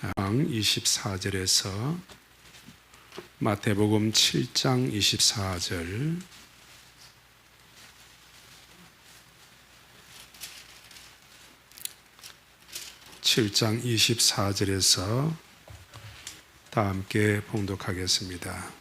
24절에서 마태복음 7장 24절, (7장 24절에서) 다 함께 봉독하겠습니다.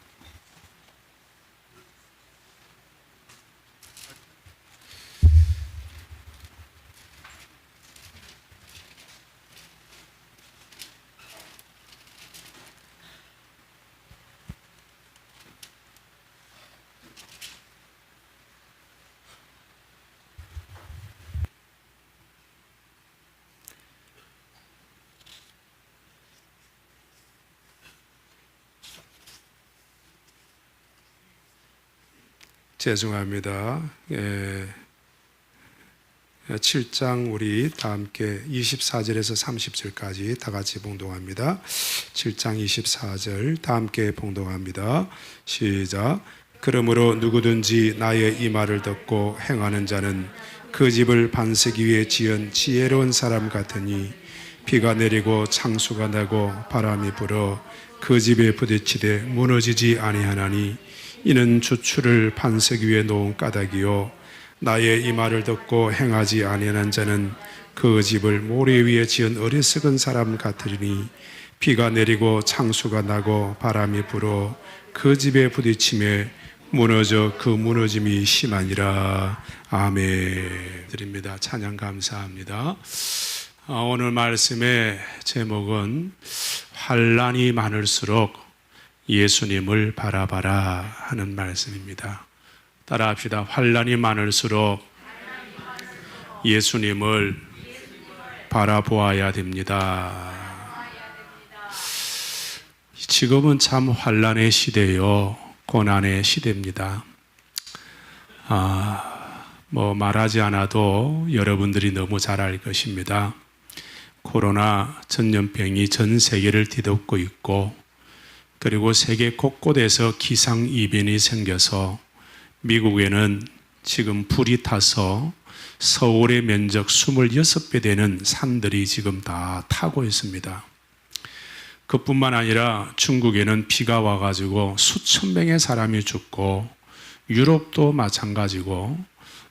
죄송합니다. 7장 우리 다 함께 24절에서 30절까지 다 같이 봉독합니다. 7장 24절 다 함께 봉독합니다. 시작. 그러므로 누구든지 나의 이 말을 듣고 행하는 자는 그 집을 반석 위에 지은 지혜로운 사람 같으니 비가 내리고 창수가 나고 바람이 불어 그 집에 부딪히되 무너지지 아니하나니 이는 주추를 반석 위에 놓은 까닭이요 나의 이 말을 듣고 행하지 아니하는 자는 그 집을 모래 위에 지은 어리석은 사람 같으니 비가 내리고 창수가 나고 바람이 불어 그 집에 부딪힘에 무너져 그 무너짐이 심하니라. 아멘. 드립니다. 찬양 감사합니다. 오늘 말씀의 제목은 환난이 많을수록 예수님을 바라봐라 하는 말씀입니다. 따라합시다. 환난이 많을수록 예수님을 바라보아야 됩니다. 지금은 참 환난의 시대요, 고난의 시대입니다. 말하지 않아도 여러분들이 너무 잘 알 것입니다. 코로나 전염병이 전 세계를 뒤덮고 있고, 그리고 세계 곳곳에서 기상이변이 생겨서 미국에는 지금 불이 타서 서울의 면적 26배 되는 산들이 지금 다 타고 있습니다. 그뿐만 아니라 중국에는 비가 와가지고 수천 명의 사람이 죽고, 유럽도 마찬가지고,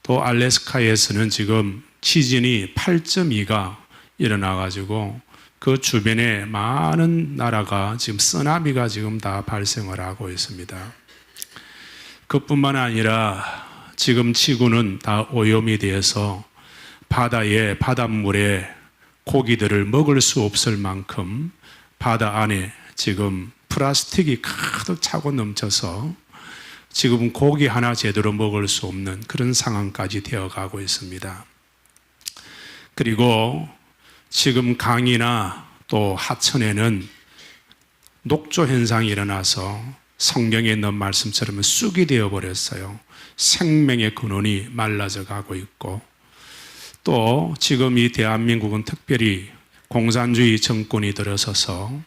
또 알래스카에서는 지금 지진이 8.2가 일어나가지고 그 주변에 많은 나라가 지금 쓰나미가 지금 다 발생을 하고 있습니다. 그뿐만 아니라 지금 지구는 다 오염이 되어서 바닷물에 고기들을 먹을 수 없을 만큼 바다 안에 지금 플라스틱이 가득 차고 넘쳐서 지금 고기 하나 제대로 먹을 수 없는 그런 상황까지 되어가고 있습니다. 그리고 지금 강이나 또 하천에는 녹조 현상이 일어나서 성경에 있는 말씀처럼 쑥이 되어버렸어요. 생명의 근원이 말라져 가고 있고, 또 지금 이 대한민국은 특별히 공산주의 정권이 들어서서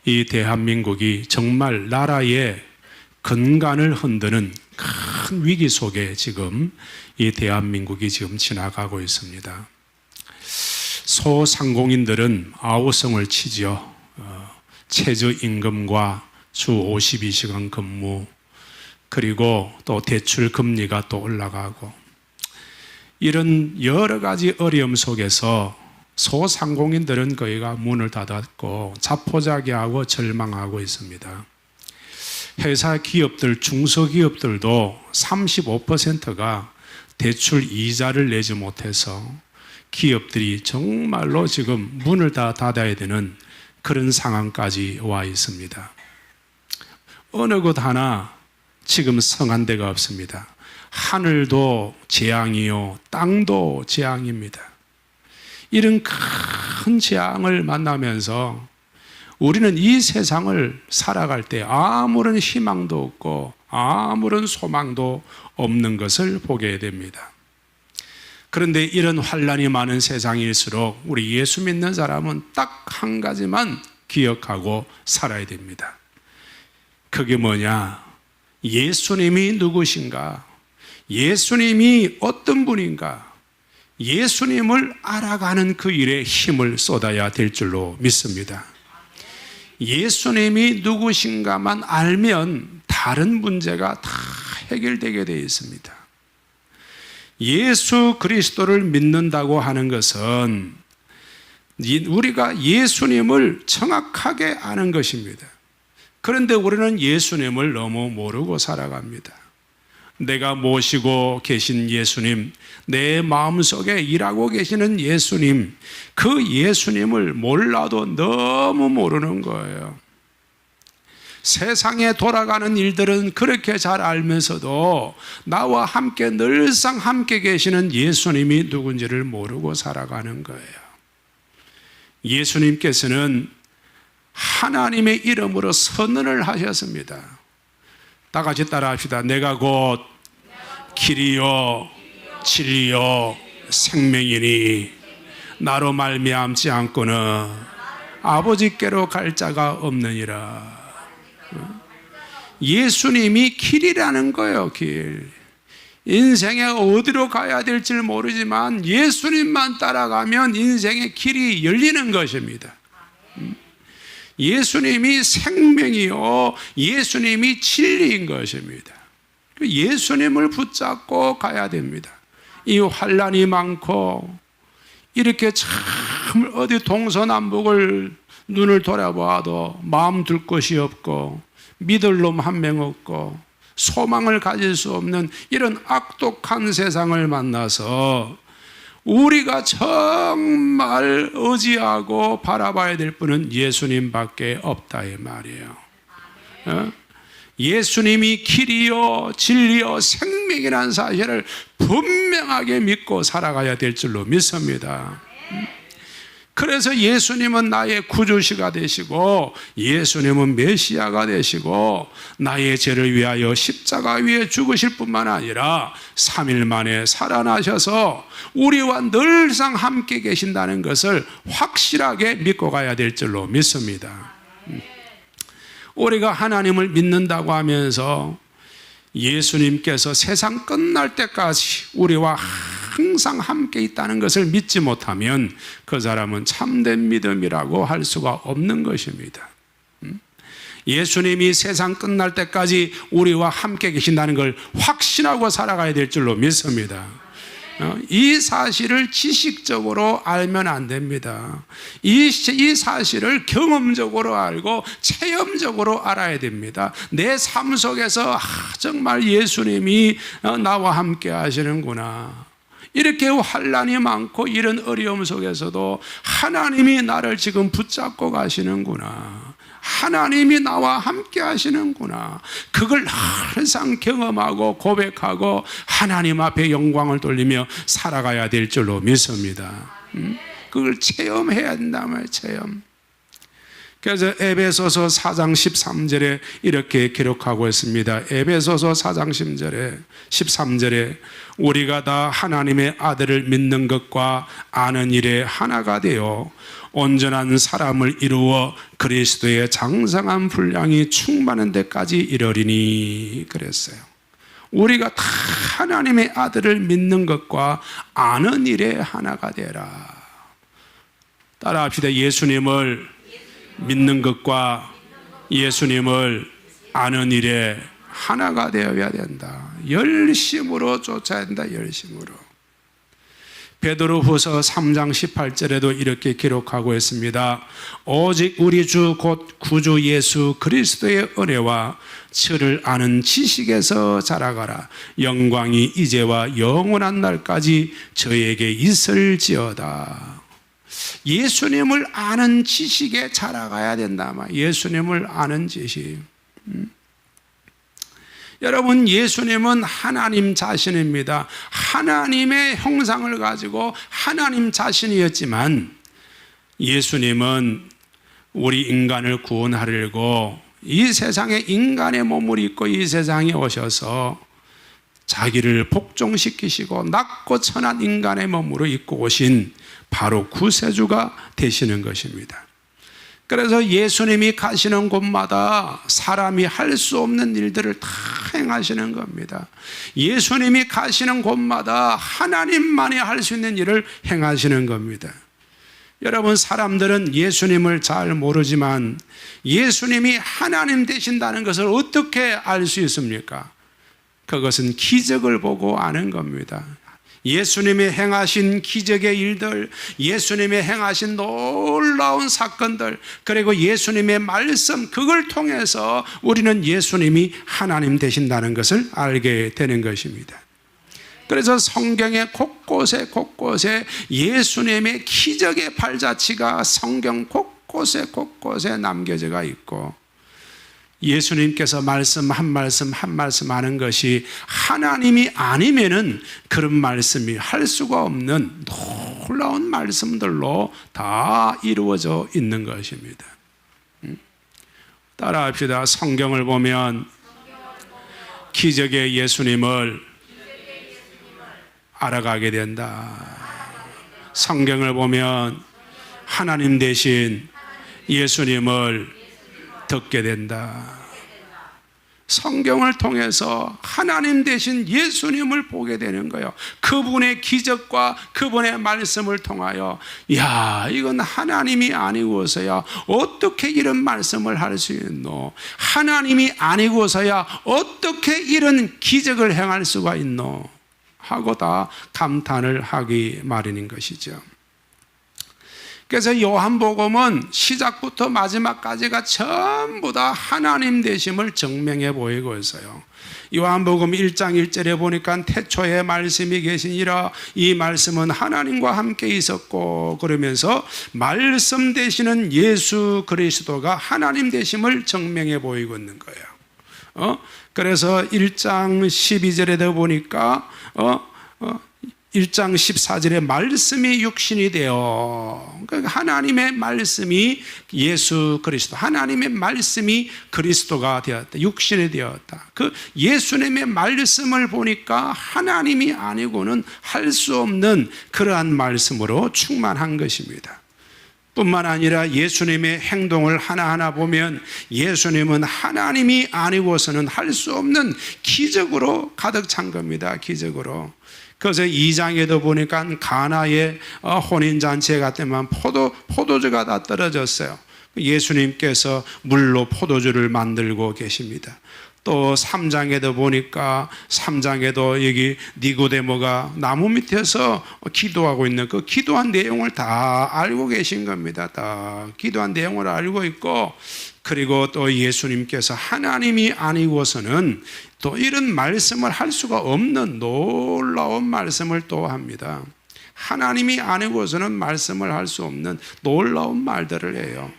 이 대한민국이 정말 나라의 근간을 흔드는 큰 위기 속에 지금 이 대한민국이 지금 지나가고 있습니다. 소상공인들은 아우성을 치죠. 최저임금과 주 52시간 근무, 그리고 또 대출 금리가 또 올라가고, 이런 여러 가지 어려움 속에서 소상공인들은 거의가 문을 닫았고 자포자기하고 절망하고 있습니다. 회사 기업들, 중소기업들도 35%가 대출 이자를 내지 못해서 기업들이 정말로 지금 문을 다 닫아야 되는 그런 상황까지 와 있습니다. 어느 곳 하나 지금 성한 데가 없습니다. 하늘도 재앙이요, 땅도 재앙입니다. 이런 큰 재앙을 만나면서 우리는 이 세상을 살아갈 때 아무런 희망도 없고 아무런 소망도 없는 것을 보게 됩니다. 그런데 이런 환난이 많은 세상일수록 우리 예수 믿는 사람은 딱 한 가지만 기억하고 살아야 됩니다. 그게 뭐냐? 예수님이 누구신가? 예수님이 어떤 분인가? 예수님을 알아가는 그 일에 힘을 쏟아야 될 줄로 믿습니다. 예수님이 누구신가만 알면 다른 문제가 다 해결되게 되어 있습니다. 예수 그리스도를 믿는다고 하는 것은 우리가 예수님을 정확하게 아는 것입니다. 그런데 우리는 예수님을 너무 모르고 살아갑니다. 내가 모시고 계신 예수님, 내 마음속에 일하고 계시는 예수님, 그 예수님을 몰라도 너무 모르는 거예요. 세상에 돌아가는 일들은 그렇게 잘 알면서도 나와 함께 늘상 함께 계시는 예수님이 누군지를 모르고 살아가는 거예요. 예수님께서는 하나님의 이름으로 선언을 하셨습니다. 다 같이 따라 합시다. 내가 곧 길이요 진리요 생명이니 나로 말미암지 않고는 아버지께로 갈 자가 없느니라. 예수님이 길이라는 거예요. 길. 인생에 어디로 가야 될지 모르지만 예수님만 따라가면 인생의 길이 열리는 것입니다. 예수님이 생명이요 예수님이 진리인 것입니다. 예수님을 붙잡고 가야 됩니다. 이 환난이 많고 이렇게 참 어디 동서남북을 눈을 돌아봐도 마음 둘 곳이 없고 믿을 놈 한 명 없고 소망을 가질 수 없는 이런 악독한 세상을 만나서 우리가 정말 의지하고 바라봐야 될 분은 예수님밖에 없다 이 말이에요. 예수님이 길이요 진리요 생명이라는 사실을 분명하게 믿고 살아가야 될 줄로 믿습니다. 그래서 예수님은 나의 구주시가 되시고 예수님은 메시아가 되시고 나의 죄를 위하여 십자가 위에 죽으실 뿐만 아니라 3일 만에 살아나셔서 우리와 늘상 함께 계신다는 것을 확실하게 믿고 가야 될 줄로 믿습니다. 우리가 하나님을 믿는다고 하면서 예수님께서 세상 끝날 때까지 우리와 항상 함께 있다는 것을 믿지 못하면 그 사람은 참된 믿음이라고 할 수가 없는 것입니다. 예수님이 세상 끝날 때까지 우리와 함께 계신다는 걸 확신하고 살아가야 될 줄로 믿습니다. 이 사실을 지식적으로 알면 안 됩니다. 이 사실을 경험적으로 알고 체험적으로 알아야 됩니다. 내 삶 속에서 정말 예수님이 나와 함께 하시는구나. 이렇게 환난이 많고 이런 어려움 속에서도 하나님이 나를 지금 붙잡고 가시는구나. 하나님이 나와 함께 하시는구나. 그걸 항상 경험하고 고백하고 하나님 앞에 영광을 돌리며 살아가야 될 줄로 믿습니다. 그걸 체험해야 된다면 체험. 그래서 에베소서 4장 13절에 이렇게 기록하고 있습니다. 에베소서 4장 13절에 우리가 다 하나님의 아들을 믿는 것과 아는 일에 하나가 되어 온전한 사람을 이루어 그리스도의 장성한 분량이 충만한 데까지 이르리니 그랬어요. 우리가 다 하나님의 아들을 믿는 것과 아는 일에 하나가 되라. 따라합시다. 예수님을 믿는 것과 예수님을 아는 일에 하나가 되어야 된다. 열심으로 쫓아야 된다. 열심으로. 베드로후서 3장 18절에도 이렇게 기록하고 있습니다. 오직 우리 주 곧 구주 예수 그리스도의 은혜와 저를 아는 지식에서 자라가라. 영광이 이제와 영원한 날까지 저에게 있을지어다. 예수님을 아는 지식에 자라가야 된다. 예수님을 아는 지식. 여러분, 예수님은 하나님 자신입니다. 하나님의 형상을 가지고 하나님 자신이었지만 예수님은 우리 인간을 구원하려고 이 세상에 인간의 몸을 입고 이 세상에 오셔서 자기를 복종시키시고 낮고 천한 인간의 몸으로 입고 오신 바로 구세주가 되시는 것입니다. 그래서 예수님이 가시는 곳마다 사람이 할 수 없는 일들을 다 행하시는 겁니다. 예수님이 가시는 곳마다 하나님만이 할 수 있는 일을 행하시는 겁니다. 여러분, 사람들은 예수님을 잘 모르지만 예수님이 하나님 되신다는 것을 어떻게 알 수 있습니까? 그것은 기적을 보고 아는 겁니다. 예수님이 행하신 기적의 일들, 예수님이 행하신 놀라운 사건들, 그리고 예수님의 말씀, 그걸 통해서 우리는 예수님이 하나님 되신다는 것을 알게 되는 것입니다. 그래서 성경의 곳곳에 예수님의 기적의 발자취가 성경 곳곳에 남겨져 있고, 예수님께서 말씀 한 말씀 하는 것이 하나님이 아니면은 그런 말씀이 할 수가 없는 놀라운 말씀들로 다 이루어져 있는 것입니다. 따라합시다. 성경을 보면 기적의 예수님을 알아가게 된다. 성경을 보면 하나님 대신 예수님을 듣게 된다. 성경을 통해서 하나님 대신 예수님을 보게 되는 거예요. 그분의 기적과 그분의 말씀을 통하여, 야, 이건 하나님이 아니고서야 어떻게 이런 말씀을 할 수 있노? 하나님이 아니고서야 어떻게 이런 기적을 행할 수가 있노? 하고 다 감탄을 하기 마련인 것이죠. 그래서 요한복음은 시작부터 마지막까지가 전부 다 하나님 되심을 증명해 보이고 있어요. 요한복음 1장 1절에 보니까 태초에 말씀이 계시니라, 이 말씀은 하나님과 함께 있었고, 그러면서 말씀 되시는 예수 그리스도가 하나님 되심을 증명해 보이고 있는 거예요. 그래서 1장 12절에도 보니까 1장 14절에 말씀이 육신이 되어, 그러니까 하나님의 말씀이 예수 그리스도, 하나님의 말씀이 그리스도가 되었다, 육신이 되었다. 그 예수님의 말씀을 보니까 하나님이 아니고는 할 수 없는 그러한 말씀으로 충만한 것입니다. 뿐만 아니라 예수님의 행동을 하나하나 보면 예수님은 하나님이 아니고서는 할 수 없는 기적으로 가득 찬 겁니다. 기적으로. 그래서 2장에도 보니까 가나의 혼인잔치에 갔더만 포도주가 다 떨어졌어요. 예수님께서 물로 포도주를 만들고 계십니다. 또 3장에도 보니까 3장에도 여기 니고데모가 나무 밑에서 기도하고 있는 그 기도한 내용을 다 알고 계신 겁니다. 다 기도한 내용을 알고 있고, 그리고 또 예수님께서 하나님이 아니고서는 또 이런 말씀을 할 수가 없는 놀라운 말씀을 또 합니다. 하나님이 아니고서는 말씀을 할 수 없는 놀라운 말들을 해요.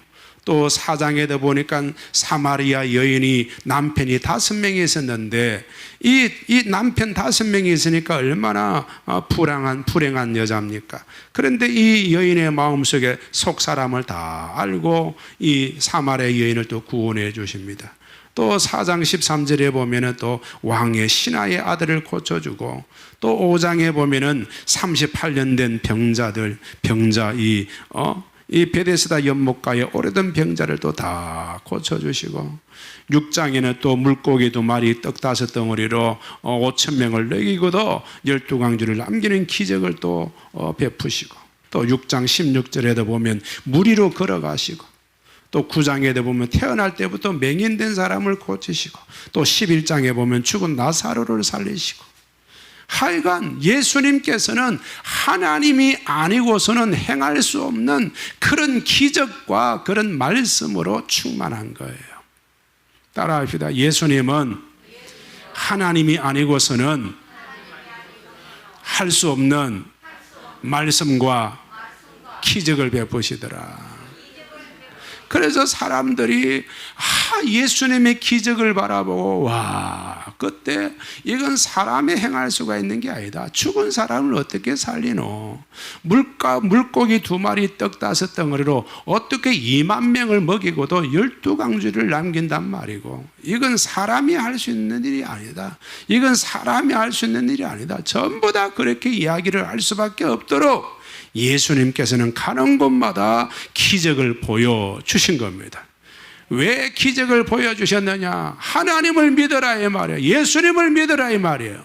또 4장에도 보니까 사마리아 여인이 남편이 5명이 있었는데, 이 남편 5명이 있으니까 얼마나 불행한 여자입니까? 그런데 이 여인의 마음속에 속 사람을 다 알고 이 사마리아 여인을 또 구원해 주십니다. 또 4장 13절에 보면은 또 왕의 신하의 아들을 고쳐주고, 또 5장에 보면은 38년 된 병자 이 베데스다 연못가에 오래된 병자를 또 다 고쳐주시고, 6장에는 또 물고기 2마리 떡 5덩어리로 5,000명을 먹이고도 12강주를 남기는 기적을 또 베푸시고, 또 6장 16절에도 보면 물 위로 걸어가시고, 또 9장에도 보면 태어날 때부터 맹인된 사람을 고치시고, 또 11장에 보면 죽은 나사로를 살리시고, 하여간 예수님께서는 하나님이 아니고서는 행할 수 없는 그런 기적과 그런 말씀으로 충만한 거예요. 따라합시다. 예수님은 하나님이 아니고서는 할 수 없는 말씀과 기적을 베푸시더라. 그래서 사람들이 예수님의 기적을 바라보고, 와, 그때 이건 사람이 행할 수가 있는 게 아니다. 죽은 사람을 어떻게 살리노? 물고기 2마리 떡 5덩어리로 어떻게 2만 명을 먹이고도 12강주를 남긴단 말이고, 이건 사람이 할 수 있는 일이 아니다. 이건 사람이 할 수 있는 일이 아니다. 전부 다 그렇게 이야기를 할 수밖에 없도록 예수님께서는 가는 곳마다 기적을 보여주신 겁니다. 왜 기적을 보여주셨느냐? 하나님을 믿으라 이 말이에요. 예수님을 믿으라 이 말이에요.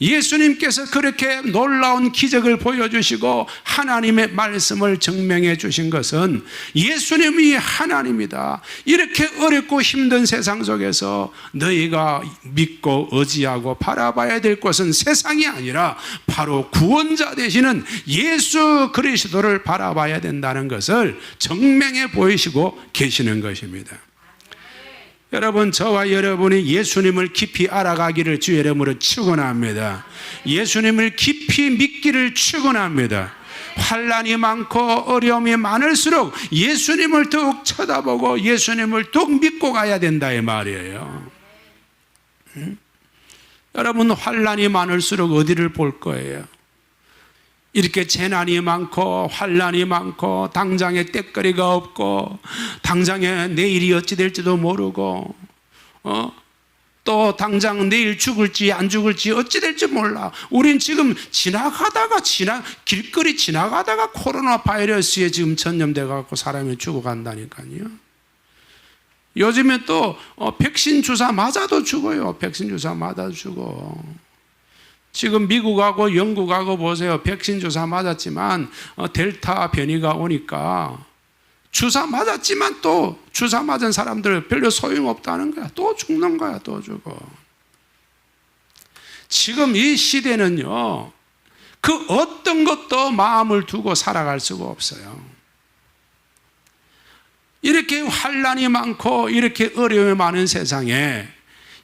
예수님께서 그렇게 놀라운 기적을 보여주시고 하나님의 말씀을 증명해 주신 것은 예수님이 하나님이다. 이렇게 어렵고 힘든 세상 속에서 너희가 믿고 의지하고 바라봐야 될 것은 세상이 아니라 바로 구원자 되시는 예수 그리스도를 바라봐야 된다는 것을 증명해 보이시고 계시는 것입니다. 여러분, 저와 여러분이 예수님을 깊이 알아가기를 주의 이름으로 축원합니다. 예수님을 깊이 믿기를 축원합니다. 환난이 많고 어려움이 많을수록 예수님을 더욱 쳐다보고 예수님을 더욱 믿고 가야 된다 이 말이에요. 여러분, 환난이 많을수록 어디를 볼 거예요? 이렇게 재난이 많고 환난이 많고 당장에 떼거리가 없고 당장에 내일이 어찌 될지도 모르고 또 당장 내일 죽을지 안 죽을지 어찌 될지 몰라. 우린 지금 길거리 지나가다가 코로나 바이러스에 지금 전염돼 갖고 사람이 죽어간다니까요. 요즘에 또 백신 주사 맞아도 죽어요. 백신 주사 맞아도 죽어. 지금 미국하고 영국하고 보세요. 백신 주사 맞았지만 델타 변이가 오니까 주사 맞았지만 또 주사 맞은 사람들 별로 소용없다는 거야. 또 죽는 거야. 또 죽어. 지금 이 시대는요, 그 어떤 것도 마음을 두고 살아갈 수가 없어요. 이렇게 환난이 많고 이렇게 어려움이 많은 세상에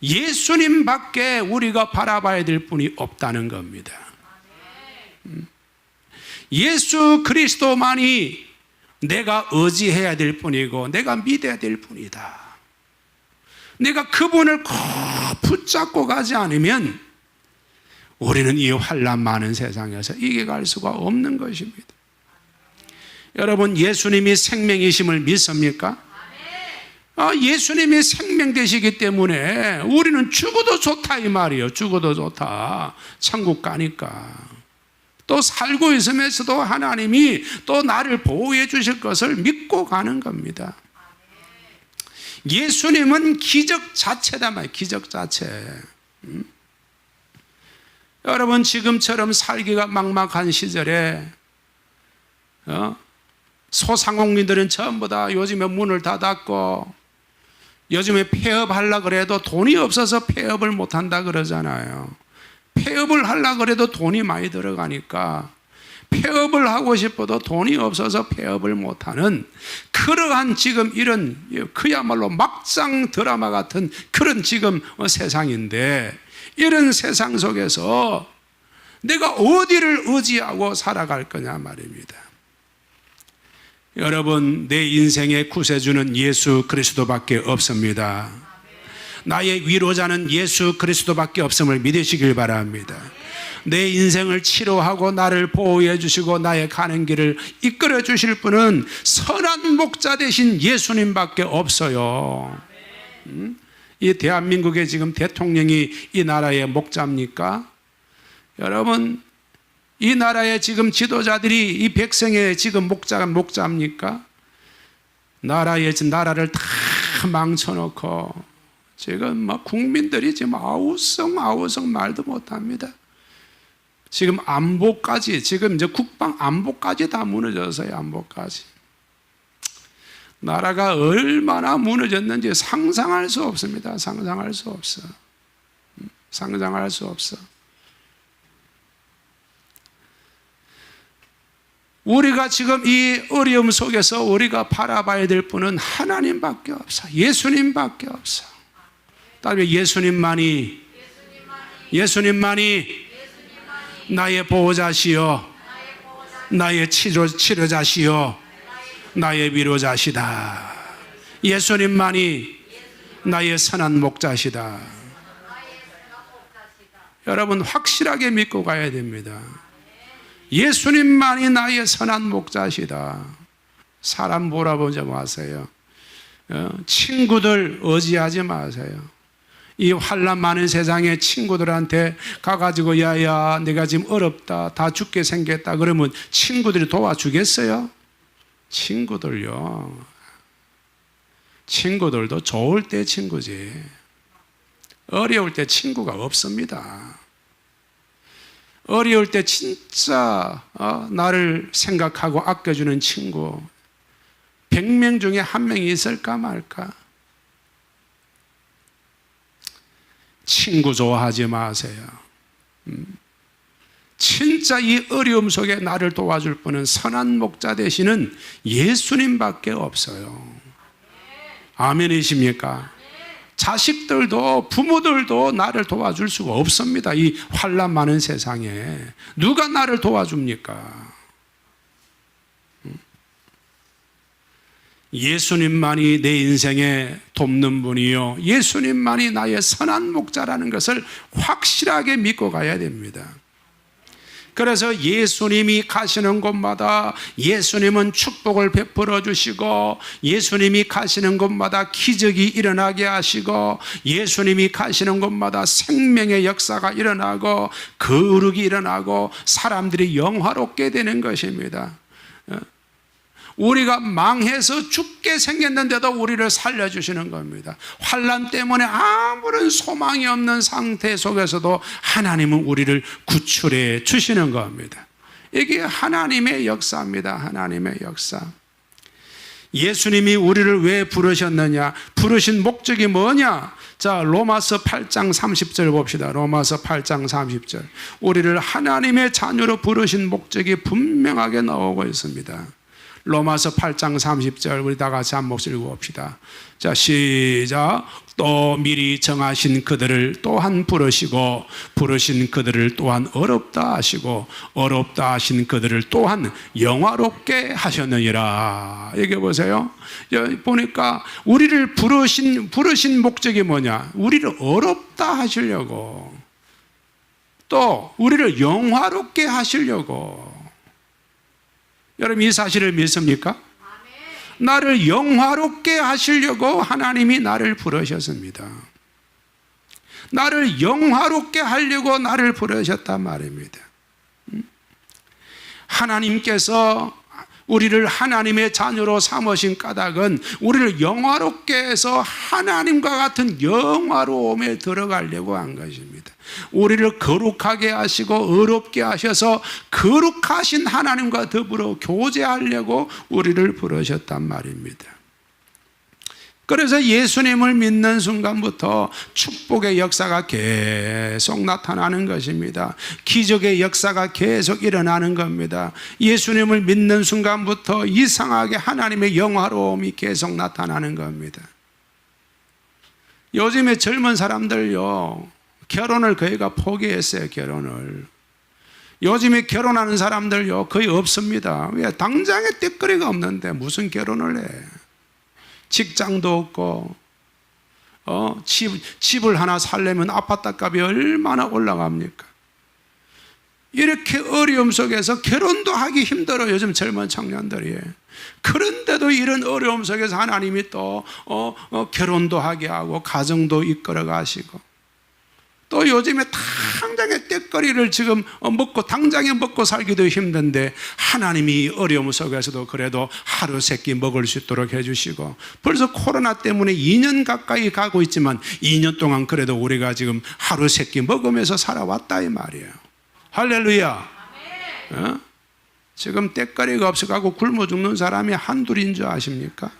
예수님밖에 우리가 바라봐야 될 분이 없다는 겁니다. 예수 그리스도만이 내가 의지해야 될 분이고 내가 믿어야 될 분이다. 내가 그분을 꼭 붙잡고 가지 않으면 우리는 이 환난 많은 세상에서 이겨갈 수가 없는 것입니다. 여러분, 예수님이 생명이심을 믿습니까? 예수님이 생명 되시기 때문에 우리는 죽어도 좋다 이 말이에요. 죽어도 좋다. 천국 가니까. 또 살고 있으면서도 하나님이 또 나를 보호해 주실 것을 믿고 가는 겁니다. 예수님은 기적 자체다 말이에요. 기적 자체. 여러분, 지금처럼 살기가 막막한 시절에 소상공인들은 전부 다 요즘에 문을 닫았고 요즘에 폐업하려고 그래도 돈이 없어서 폐업을 못한다 그러잖아요. 폐업을 하려고 그래도 돈이 많이 들어가니까 폐업을 하고 싶어도 돈이 없어서 폐업을 못하는 그러한 지금 이런 그야말로 막장 드라마 같은 그런 지금 세상인데, 이런 세상 속에서 내가 어디를 의지하고 살아갈 거냐 말입니다. 여러분, 내 인생의 구세주는 예수 그리스도밖에 없습니다. 나의 위로자는 예수 그리스도밖에 없음을 믿으시길 바랍니다. 내 인생을 치료하고 나를 보호해 주시고 나의 가는 길을 이끌어 주실 분은 선한 목자 되신 예수님밖에 없어요. 이 대한민국의 지금 대통령이 이 나라의 목자입니까? 여러분, 이 나라의 지금 지도자들이 이 백성의 지금 목자입니까? 나라를 다 망쳐놓고 지금 막 국민들이 지금 아우성 말도 못합니다. 지금 안보까지, 지금 이제 국방 안보까지 다 무너졌어요. 안보까지. 나라가 얼마나 무너졌는지 상상할 수 없습니다. 상상할 수 없어. 상상할 수 없어. 우리가 지금 이 어려움 속에서 우리가 바라봐야 될 분은 하나님밖에 없어. 예수님밖에 없어. 다음에 예수님만이 나의 보호자시요, 나의 치료자시요, 나의 위로자시다. 예수님만이 나의 선한 목자시다. 여러분, 확실하게 믿고 가야 됩니다. 예수님만이 나의 선한 목자시다. 사람 몰아보지 마세요. 친구들 의지하지 마세요. 이 환난 많은 세상에 친구들한테 가가지고 야야 내가 지금 어렵다, 다 죽게 생겼다 그러면 친구들이 도와주겠어요? 친구들도 좋을 때 친구지 어려울 때 친구가 없습니다. 어려울 때 진짜 나를 생각하고 아껴주는 친구 100명 중에 한 명이 있을까 말까? 친구 좋아하지 마세요. 진짜 이 어려움 속에 나를 도와줄 분은 선한 목자 되시는 예수님밖에 없어요. 아멘이십니까? 자식들도 부모들도 나를 도와줄 수가 없습니다. 이 환난 많은 세상에 누가 나를 도와줍니까? 예수님만이 내 인생에 돕는 분이요, 예수님만이 나의 선한 목자라는 것을 확실하게 믿고 가야 됩니다. 그래서 예수님이 가시는 곳마다 예수님은 축복을 베풀어 주시고, 예수님이 가시는 곳마다 기적이 일어나게 하시고, 예수님이 가시는 곳마다 생명의 역사가 일어나고 거룩이 일어나고 사람들이 영화롭게 되는 것입니다. 우리가 망해서 죽게 생겼는데도 우리를 살려주시는 겁니다. 환난 때문에 아무런 소망이 없는 상태 속에서도 하나님은 우리를 구출해 주시는 겁니다. 이게 하나님의 역사입니다. 하나님의 역사. 예수님이 우리를 왜 부르셨느냐? 부르신 목적이 뭐냐? 자, 로마서 8장 30절 봅시다. 로마서 8장 30절. 우리를 하나님의 자녀로 부르신 목적이 분명하게 나오고 있습니다. 로마서 8장 30절 우리 다 같이 한 목소리 읽어봅시다. 자, 시작. 또 미리 정하신 그들을 또한 부르시고, 부르신 그들을 또한 어렵다 하시고, 어렵다 하신 그들을 또한 영화롭게 하셨느니라. 여기 보세요. 여기 보니까 우리를 부르신 목적이 뭐냐? 우리를 어렵다 하시려고, 또 우리를 영화롭게 하시려고. 여러분 이 사실을 믿습니까? 나를 영화롭게 하시려고 하나님이 나를 부르셨습니다. 나를 영화롭게 하려고 나를 부르셨단 말입니다. 하나님께서 우리를 하나님의 자녀로 삼으신 까닭은 우리를 영화롭게 해서 하나님과 같은 영화로움에 들어가려고 한 것입니다. 우리를 거룩하게 하시고 어렵게 하셔서 거룩하신 하나님과 더불어 교제하려고 우리를 부르셨단 말입니다. 그래서 예수님을 믿는 순간부터 축복의 역사가 계속 나타나는 것입니다. 기적의 역사가 계속 일어나는 겁니다. 예수님을 믿는 순간부터 이상하게 하나님의 영화로움이 계속 나타나는 겁니다. 요즘에 젊은 사람들요, 결혼을 거의가 포기했어요. 결혼을. 요즘에 결혼하는 사람들요 거의 없습니다. 왜? 당장에 떼거리가 없는데 무슨 결혼을 해? 직장도 없고, 집을 하나 살려면 아파트 값이 얼마나 올라갑니까? 이렇게 어려움 속에서 결혼도 하기 힘들어요. 요즘 젊은 청년들이. 그런데도 이런 어려움 속에서 하나님이 또 결혼도 하게 하고 가정도 이끌어 가시고, 또 요즘에 당장에 떼거리를 지금 당장에 먹고 살기도 힘든데 하나님이 어려움 속에서도 그래도 하루 세끼 먹을 수 있도록 해주시고, 벌써 코로나 때문에 2년 가까이 가고 있지만 2년 동안 그래도 우리가 지금 하루 세끼 먹으면서 살아왔다 이 말이에요. 할렐루야. 지금 떼거리가 없어가고 굶어 죽는 사람이 한둘인 줄 아십니까?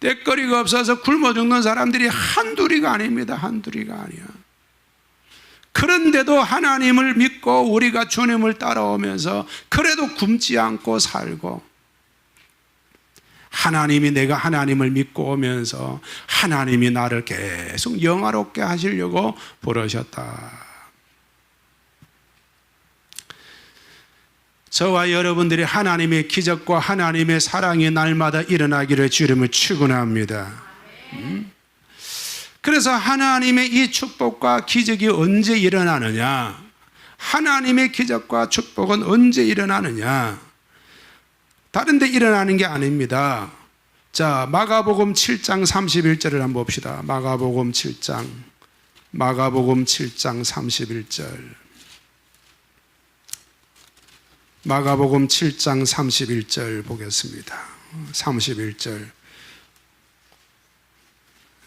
떼거리가 없어서 굶어 죽는 사람들이 한둘이가 아닙니다. 한둘이가 아니야. 그런데도 하나님을 믿고 우리가 주님을 따라오면서 그래도 굶지 않고 살고, 하나님이 내가 하나님을 믿고 오면서 하나님이 나를 계속 영화롭게 하시려고 부르셨다. 저와 여러분들이 하나님의 기적과 하나님의 사랑이 날마다 일어나기를 주님을 축원합니다. 그래서 하나님의 이 축복과 기적이 언제 일어나느냐? 하나님의 기적과 축복은 언제 일어나느냐? 다른 데 일어나는 게 아닙니다. 자, 마가복음 7장 31절을 한번 봅시다. 마가복음 7장 31절. 마가복음 7장 31절 보겠습니다. 31절.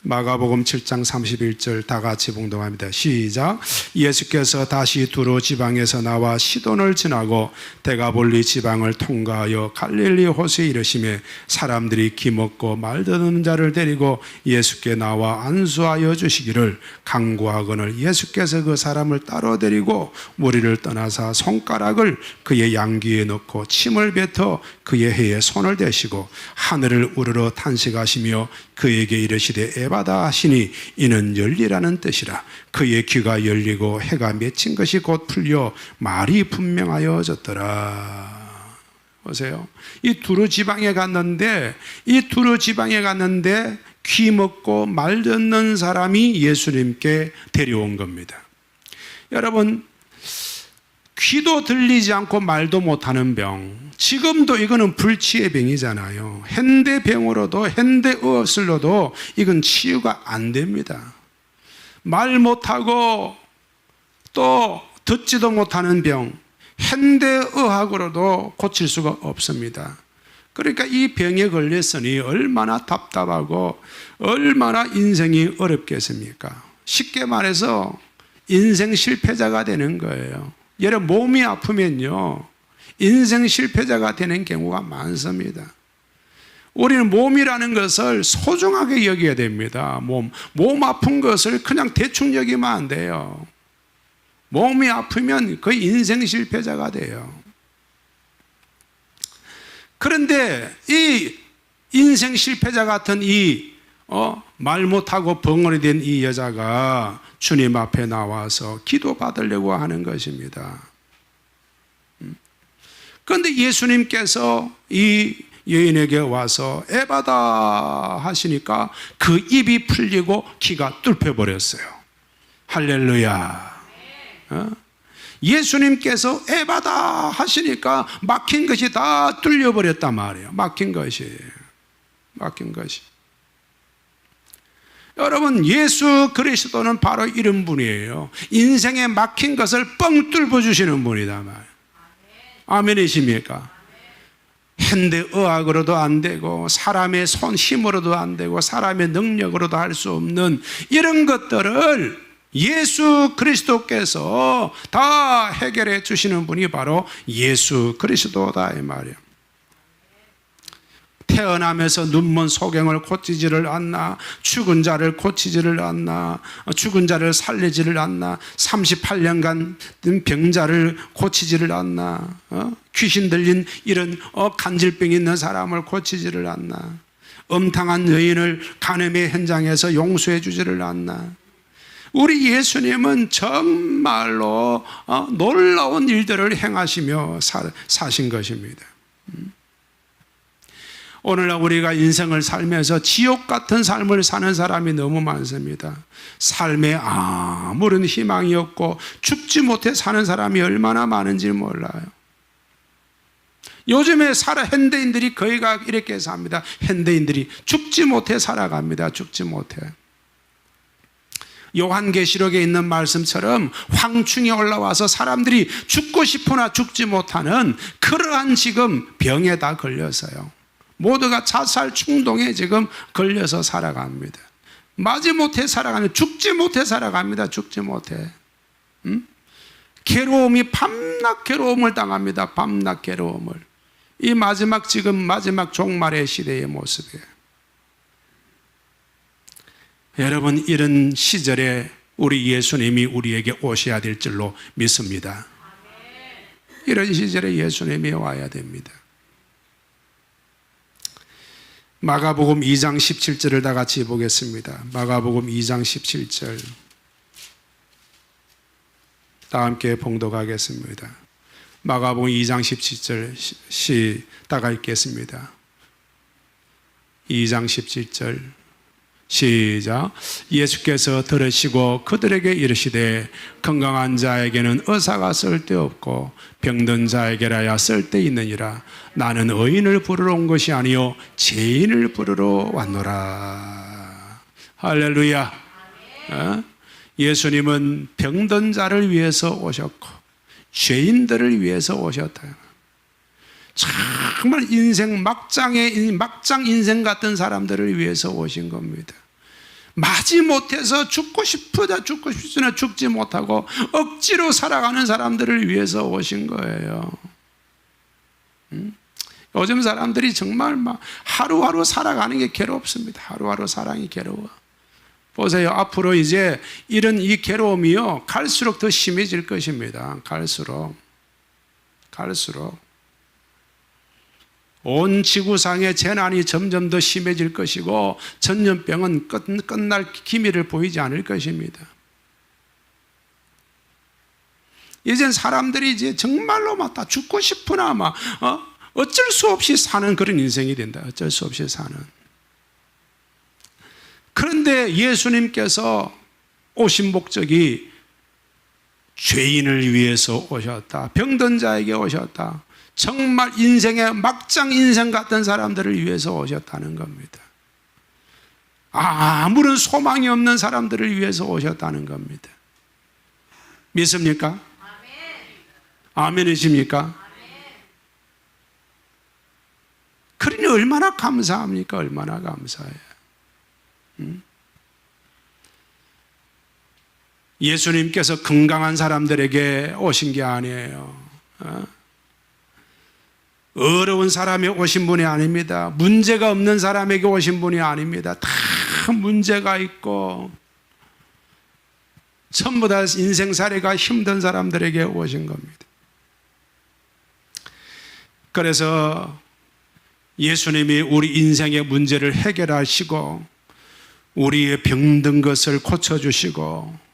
마가복음 7장 31절 다 같이 봉독합니다. 시작. 예수께서 다시 두로 지방에서 나와 시돈을 지나고 데가볼리 지방을 통과하여 갈릴리 호수에 이르시매 사람들이 기먹고 말 듣는 자를 데리고 예수께 나와 안수하여 주시기를 간구하거늘 예수께서 그 사람을 따로 데리고 무리를 떠나사 손가락을 그의 양귀에 넣고 침을 뱉어 그의 해에 손을 대시고 하늘을 우러러 탄식하시며 그에게 이르시되 에바다 하시니 이는 열리라는 뜻이라. 그의 귀가 열리고 해가 맺힌 것이 곧 풀려 말이 분명하여졌더라. 보세요. 이 두루 지방에 갔는데 귀 먹고 말 듣는 사람이 예수님께 데려온 겁니다. 여러분, 귀도 들리지 않고 말도 못하는 병, 지금도 이거는 불치의 병이잖아요. 현대병으로도 현대의학술로도 이건 치유가 안 됩니다. 말 못하고 또 듣지도 못하는 병, 현대의학으로도 고칠 수가 없습니다. 그러니까 이 병에 걸렸으니 얼마나 답답하고 얼마나 인생이 어렵겠습니까? 쉽게 말해서 인생 실패자가 되는 거예요. 여러분, 몸이 아프면요 인생 실패자가 되는 경우가 많습니다. 우리는 몸이라는 것을 소중하게 여겨야 됩니다. 몸 아픈 것을 그냥 대충 여기면 안 돼요. 몸이 아프면 거의 인생 실패자가 돼요. 그런데 이 인생 실패자 같은 말 못하고 벙어리 된 이 여자가 주님 앞에 나와서 기도받으려고 하는 것입니다. 그런데 예수님께서 이 여인에게 와서 에바다 하시니까 그 입이 풀리고 귀가 뚫혀버렸어요. 할렐루야. 예수님께서 에바다 하시니까 막힌 것이 다 뚫려버렸단 말이에요. 막힌 것이. 여러분, 예수 그리스도는 바로 이런 분이에요. 인생에 막힌 것을 뻥 뚫어주시는 분이다 말이에요. 아멘이십니까? 현대의학으로도 안 되고 사람의 손 힘으로도 안 되고 사람의 능력으로도 할 수 없는 이런 것들을 예수 그리스도께서 다 해결해 주시는 분이 바로 예수 그리스도다 이 말이에요. 태어나면서 눈먼 소경을 고치지를 않나, 죽은 자를 고치지를 않나, 죽은 자를 살리지를 않나, 38년간 병자를 고치지를 않나, 귀신 들린 이런 간질병 있는 사람을 고치지를 않나, 음탕한 여인을 간음의 현장에서 용서해 주지를 않나. 우리 예수님은 정말로 놀라운 일들을 행하시며 사신 것입니다. 오늘날 우리가 인생을 살면서 지옥 같은 삶을 사는 사람이 너무 많습니다. 삶에 아무런 희망이 없고 죽지 못해 사는 사람이 얼마나 많은지 몰라요. 요즘에 현대인들이 거의가 이렇게 삽니다. 현대인들이 죽지 못해 살아갑니다. 죽지 못해. 요한계시록에 있는 말씀처럼 황충이 올라와서 사람들이 죽고 싶으나 죽지 못하는 그러한 지금 병에 다 걸렸어요. 모두가 자살 충동에 지금 걸려서 살아갑니다. 마지못해 살아가는, 죽지 못해 살아갑니다. 죽지 못해. 괴로움이 밤낮 괴로움을 당합니다. 밤낮 괴로움을. 이 지금 마지막 종말의 시대의 모습이에요. 여러분, 이런 시절에 우리 예수님이 우리에게 오셔야 될 줄로 믿습니다. 이런 시절에 예수님이 와야 됩니다. 마가복음 2장 17절을 다 같이 보겠습니다. 마가복음 2장 17절 다 함께 봉독하겠습니다. 마가복음 2장 17절 다 읽겠습니다. 2장 17절 시작. 예수께서 들으시고 그들에게 이르시되 건강한 자에게는 의사가 쓸데없고 병든 자에게라야 쓸데있느니라. 나는 의인을 부르러 온 것이 아니요 죄인을 부르러 왔노라. 할렐루야. 예수님은 병든 자를 위해서 오셨고 죄인들을 위해서 오셨다. 정말 막장 인생 같은 사람들을 위해서 오신 겁니다. 마지못해서 죽고 싶으나 죽지 못하고 억지로 살아가는 사람들을 위해서 오신 거예요. 요즘 사람들이 정말 막 하루하루 살아가는 게 괴롭습니다. 하루하루 사랑이 괴로워. 보세요. 앞으로 이제 이런 이 괴로움이요, 갈수록 더 심해질 것입니다. 갈수록. 온 지구상의 재난이 점점 더 심해질 것이고, 전염병은 끝날 기미를 보이지 않을 것입니다. 이젠 사람들이 이제 정말로 막 다 죽고 싶으나 막, 어쩔 수 없이 사는 그런 인생이 된다. 어쩔 수 없이 사는. 그런데 예수님께서 오신 목적이 죄인을 위해서 오셨다. 병든 자에게 오셨다. 정말 인생의 막장 인생 같은 사람들을 위해서 오셨다는 겁니다. 아무런 소망이 없는 사람들을 위해서 오셨다는 겁니다. 믿습니까? 아멘이십니까? 그러니 얼마나 감사합니까? 얼마나 감사해요. 예수님께서 건강한 사람들에게 오신 게 아니에요. 어려운 사람이 오신 분이 아닙니다. 문제가 없는 사람에게 오신 분이 아닙니다. 다 문제가 있고 전부 다 인생살이가 힘든 사람들에게 오신 겁니다. 그래서 예수님이 우리 인생의 문제를 해결하시고 우리의 병든 것을 고쳐주시고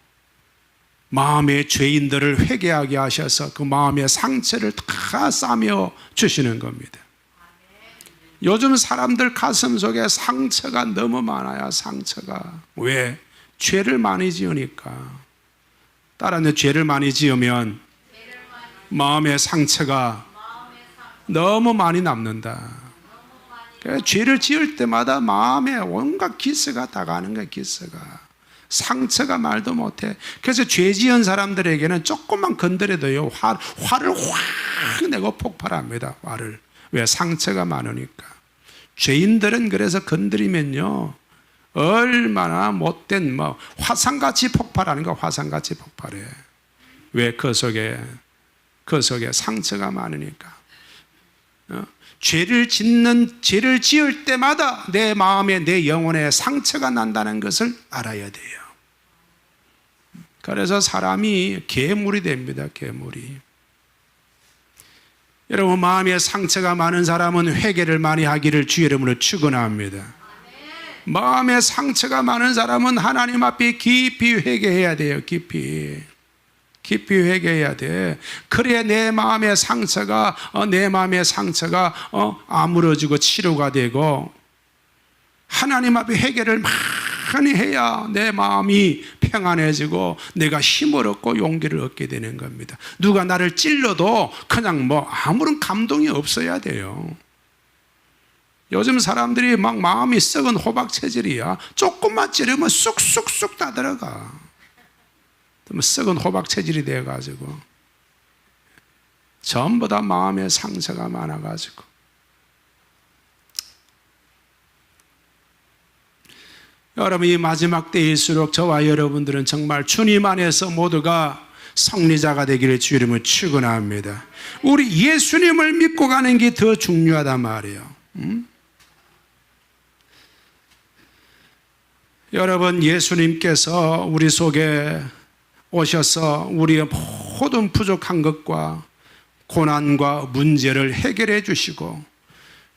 마음의 죄인들을 회개하게 하셔서 그 마음의 상처를 다 싸며 주시는 겁니다. 요즘 사람들 가슴 속에 상처가 너무 많아요. 상처가. 왜? 죄를 많이 지으니까. 따라서 죄를 많이 지으면 마음의 상처가 너무 많이 남는다. 죄를 지을 때마다 마음에 온갖 기스가 다 가는 거야. 기스가. 상처가 말도 못해. 그래서 죄 지은 사람들에게는 조금만 건드려도요, 화를 확 내고 폭발합니다. 화를. 왜? 상처가 많으니까. 죄인들은 그래서 건드리면요, 얼마나 못된 화산같이 폭발하는 거야. 화산같이 폭발해. 왜? 그 속에 상처가 많으니까. 죄를 지을 때마다 내 마음에, 내 영혼에 상처가 난다는 것을 알아야 돼요. 그래서 사람이 괴물이 됩니다. 괴물이. 여러분, 마음에 상처가 많은 사람은 회개를 많이 하기를 주의 이름으로 축원합니다. 마음에 상처가 많은 사람은 하나님 앞에 깊이 회개해야 돼요. 깊이 회개해야 돼. 그래야 내 마음의 상처가 아물어지고 치료가 되고, 하나님 앞에 회개를 많이 해야 내 마음이 평안해지고 내가 힘을 얻고 용기를 얻게 되는 겁니다. 누가 나를 찔러도 그냥 아무런 감동이 없어야 돼요. 요즘 사람들이 막 마음이 썩은 호박 체질이야. 조금만 찌르면 쑥쑥쑥 다 들어가. 썩은 호박 체질이 되어가지고 전부 다 마음에 상처가 많아가지고. 여러분, 이 마지막 때일수록 저와 여러분들은 정말 주님 안에서 모두가 승리자가 되기를 주의 이름으로 축원합니다. 우리 예수님을 믿고 가는 게 더 중요하단 말이에요. 여러분, 예수님께서 우리 속에 오셔서 우리의 모든 부족한 것과 고난과 문제를 해결해 주시고,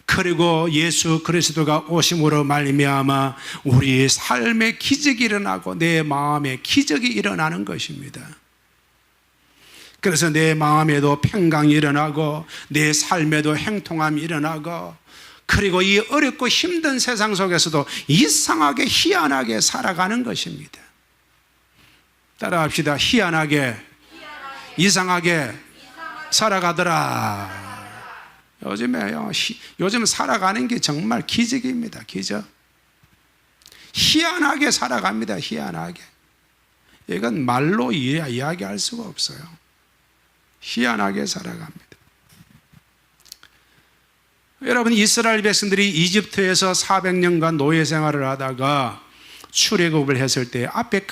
그리고 예수 그리스도가 오심으로 말미암아 우리의 삶에 기적이 일어나고 내 마음에 기적이 일어나는 것입니다. 그래서 내 마음에도 평강이 일어나고 내 삶에도 행통함이 일어나고, 그리고 이 어렵고 힘든 세상 속에서도 이상하게 희한하게 살아가는 것입니다. 따라합시다. 희한하게, 이상하게 살아가더라. 요즘 살아가는 게 정말 기적입니다. 기적. 희한하게 살아갑니다. 희한하게. 이건 말로 이야기할 수가 없어요. 희한하게 살아갑니다. 여러분, 이스라엘 백성들이 이집트에서 400년간 노예 생활을 하다가 출애굽을 했을 때 앞에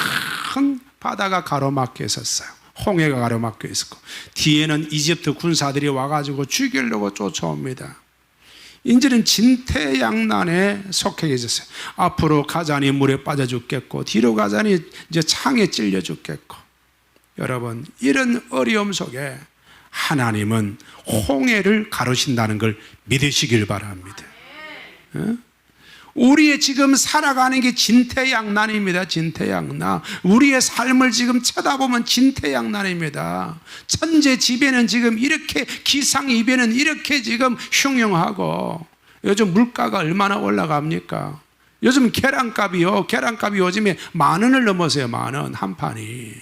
큰 바다가 가로막혀 있었어요. 홍해가 가로막혀 있었고 뒤에는 이집트 군사들이 와가지고 죽이려고 쫓아옵니다. 이제는 진퇴양난에 속해 계셨어요. 앞으로 가자니 물에 빠져 죽겠고 뒤로 가자니 이제 창에 찔려 죽겠고. 여러분, 이런 어려움 속에 하나님은 홍해를 가르신다는 걸 믿으시길 바랍니다. 우리의 지금 살아가는 게 진퇴양난입니다. 진퇴양난. 우리의 삶을 지금 쳐다보면 진퇴양난입니다. 천재지변은 지금 이렇게, 기상이변은 이렇게 지금 흉흉하고, 요즘 물가가 얼마나 올라갑니까? 요즘 계란값이 요즘에 10,000원을 넘어서요. 10,000원 한 판이.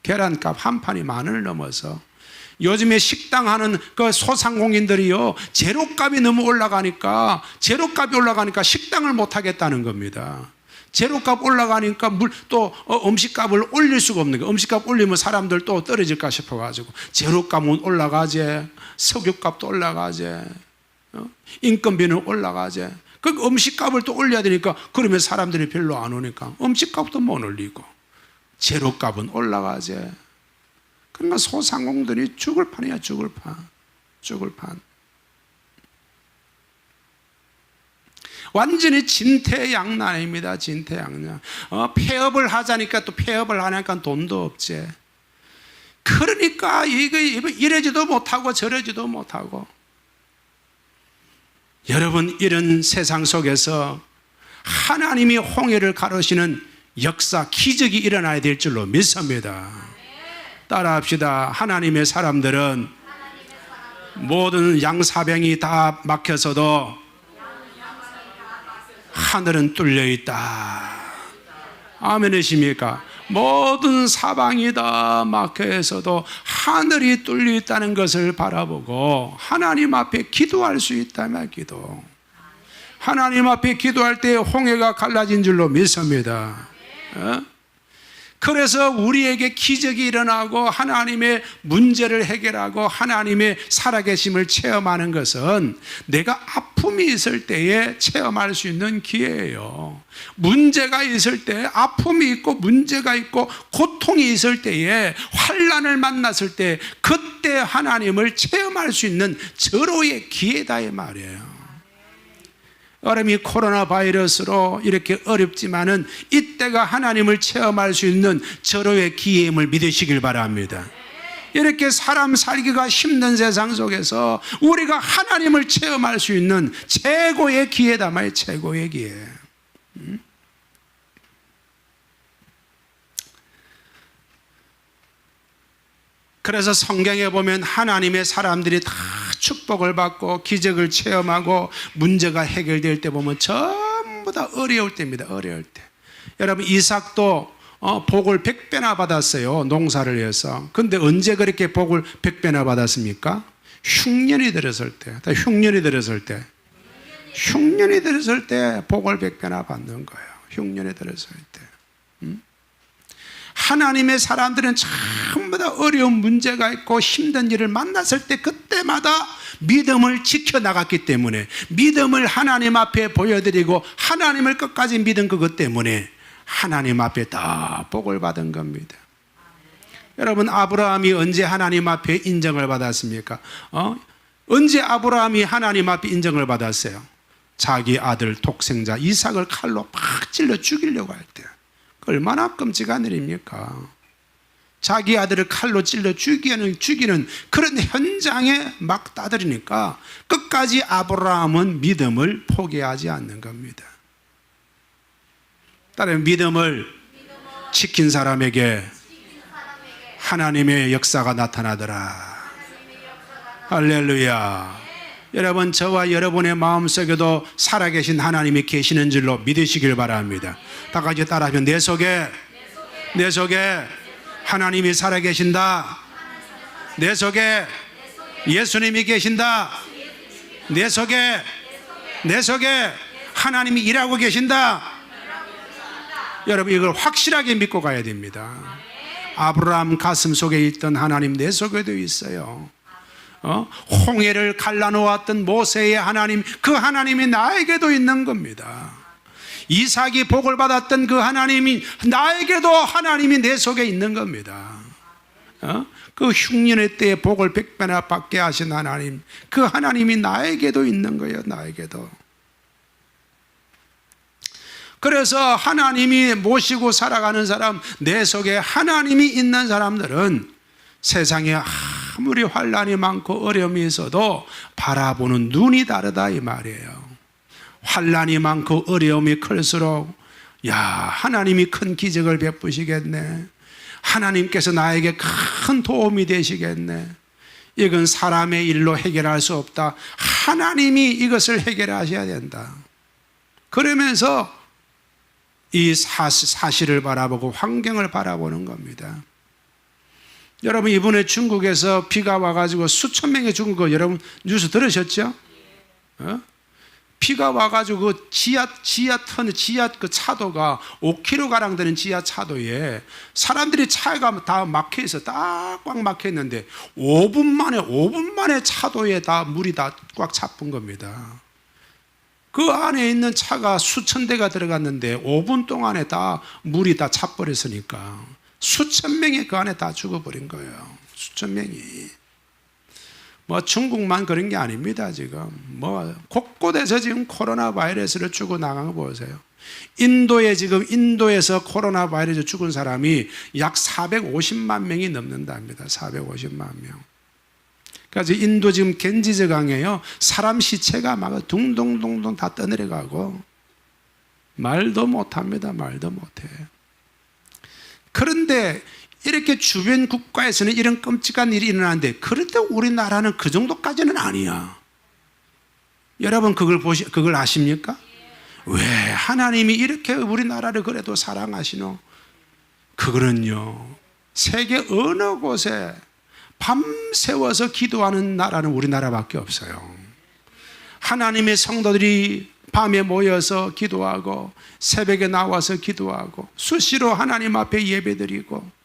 계란값 한 판이 10,000원을 넘어서. 요즘에 식당 하는 그 소상공인들이요, 제로값이 너무 올라가니까 식당을 못 하겠다는 겁니다. 제로값 올라가니까 또 음식값을 올릴 수가 없는 거예요. 음식값 올리면 사람들 또 떨어질까 싶어가지고 제로값은 올라가지, 석유값도 올라가지, 인건비는 올라가지. 그 음식값을 또 올려야 되니까 그러면 사람들이 별로 안 오니까 음식값도 못 올리고 제로값은 올라가지. 그러나 소상공들이 죽을 판이야. 죽을 판. 완전히 진퇴양난입니다. 진퇴양난. 폐업을 하자니까 또 폐업을 하니까 돈도 없지. 그러니까 이거 이러지도 못하고 저러지도 못하고. 여러분, 이런 세상 속에서 하나님이 홍해를 가르시는 역사, 기적이 일어나야 될 줄로 믿습니다. 따라합시다. 하나님의 사람들은 모든 양사병이 다 막혀서도 하늘은 뚫려 있다. 아멘이십니까? 모든 사방이 다 막혀서도 하늘이 뚫려 있다는 것을 바라보고 하나님 앞에 기도할 수 있다면 기도. 하나님 앞에 기도할 때 홍해가 갈라진 줄로 믿습니다. 그래서 우리에게 기적이 일어나고 하나님의 문제를 해결하고 하나님의 살아계심을 체험하는 것은 내가 아픔이 있을 때에 체험할 수 있는 기회예요. 문제가 있을 때, 아픔이 있고 문제가 있고 고통이 있을 때에, 환난을 만났을 때 그때 하나님을 체험할 수 있는 절호의 기회다 이 말이에요. 여러분이 코로나 바이러스로 이렇게 어렵지만은 이때가 하나님을 체험할 수 있는 절호의 기회임을 믿으시길 바랍니다. 이렇게 사람 살기가 힘든 세상 속에서 우리가 하나님을 체험할 수 있는 최고의 기회다 말이에요. 최고의 기회. 그래서 성경에 보면 하나님의 사람들이 다 축복을 받고 기적을 체험하고 문제가 해결될 때 보면 전부 다 어려울 때입니다. 어려울 때. 여러분, 이삭도 복을 100배나 받았어요. 농사를 해서. 근데 언제 그렇게 복을 100배나 받았습니까? 흉년이 들었을 때. 흉년이 들었을 때 복을 100배나 받는 거예요. 흉년이 들었을 때. 하나님의 사람들은 전부 다 어려운 문제가 있고 힘든 일을 만났을 때 그때마다 믿음을 지켜나갔기 때문에, 믿음을 하나님 앞에 보여드리고 하나님을 끝까지 믿은 그것 때문에 하나님 앞에 다 복을 받은 겁니다. 여러분, 아브라함이 언제 하나님 앞에 인정을 받았습니까? 언제 아브라함이 하나님 앞에 인정을 받았어요? 자기 아들 독생자 이삭을 칼로 팍 찔러 죽이려고 할 때. 얼마나 끔찍한 일입니까? 자기 아들을 칼로 찔러 죽이는 그런 현장에 막 따들이니까 끝까지 아브라함은 믿음을 포기하지 않는 겁니다. 따라서 믿음을 지킨 사람에게 하나님의 역사가 나타나더라. 할렐루야. 여러분, 저와 여러분의 마음속에도 살아계신 하나님이 계시는 줄로 믿으시길 바랍니다. 다 같이 따라하면 내 속에 하나님이 살아계신다. 내 속에 예수님이 계신다. 내 속에 하나님이 일하고 계신다. 여러분, 이걸 확실하게 믿고 가야 됩니다. 아브라함 가슴 속에 있던 하나님 내 속에도 있어요. 홍해를 갈라놓았던 모세의 하나님, 그 하나님이 나에게도 있는 겁니다. 이삭이 복을 받았던 그 하나님이 나에게도 하나님이 내 속에 있는 겁니다. 그 흉년의 때에 복을 100배나 받게 하신 하나님, 그 하나님이 나에게도 있는 거예요. 나에게도. 그래서 하나님이 모시고 살아가는 사람, 내 속에 하나님이 있는 사람들은 세상에 아무리 환난이 많고 어려움이 있어도 바라보는 눈이 다르다 이 말이에요. 환난이 많고 어려움이 클수록 야, 하나님이 큰 기적을 베푸시겠네, 하나님께서 나에게 큰 도움이 되시겠네, 이건 사람의 일로 해결할 수 없다, 하나님이 이것을 해결하셔야 된다. 그러면서 이 사실을 바라보고 환경을 바라보는 겁니다. 여러분, 이번에 중국에서 비가 와가지고 수천 명이 죽은 거 여러분 뉴스 들으셨죠? 비가 와가지고 지하 그 차도가 5km가량 되는 지하 차도에 사람들이 차가 다 막혀있어. 딱 꽉 막혀있는데 5분 만에 차도에 다 물이 다 꽉 차쁜 겁니다. 그 안에 있는 차가 수천 대가 들어갔는데 5분 동안에 다 물이 다 차버렸으니까 수천 명이 그 안에 다 죽어버린 거예요. 수천 명이. 뭐 중국만 그런 게 아닙니다. 지금 뭐 곳곳에서 지금 코로나 바이러스를 죽어 나간 거 보세요. 인도에서 코로나 바이러스 죽은 사람이 약 450만 명이 넘는답니다. 450만 명. 그래서 인도 지금 겐지저강에요, 사람 시체가 막 둥둥둥둥 다 떠내려가고 말도 못합니다. 말도 못해. 그런데 이렇게 주변 국가에서는 이런 끔찍한 일이 일어나는데, 그런데 우리나라는 그 정도까지는 아니야. 여러분 그걸 아십니까? 왜 하나님이 이렇게 우리나라를 그래도 사랑하시노? 그거는요, 세계 어느 곳에 밤새워서 기도하는 나라는 우리나라밖에 없어요. 하나님의 성도들이 밤에 모여서 기도하고 새벽에 나와서 기도하고 수시로 하나님 앞에 예배드리고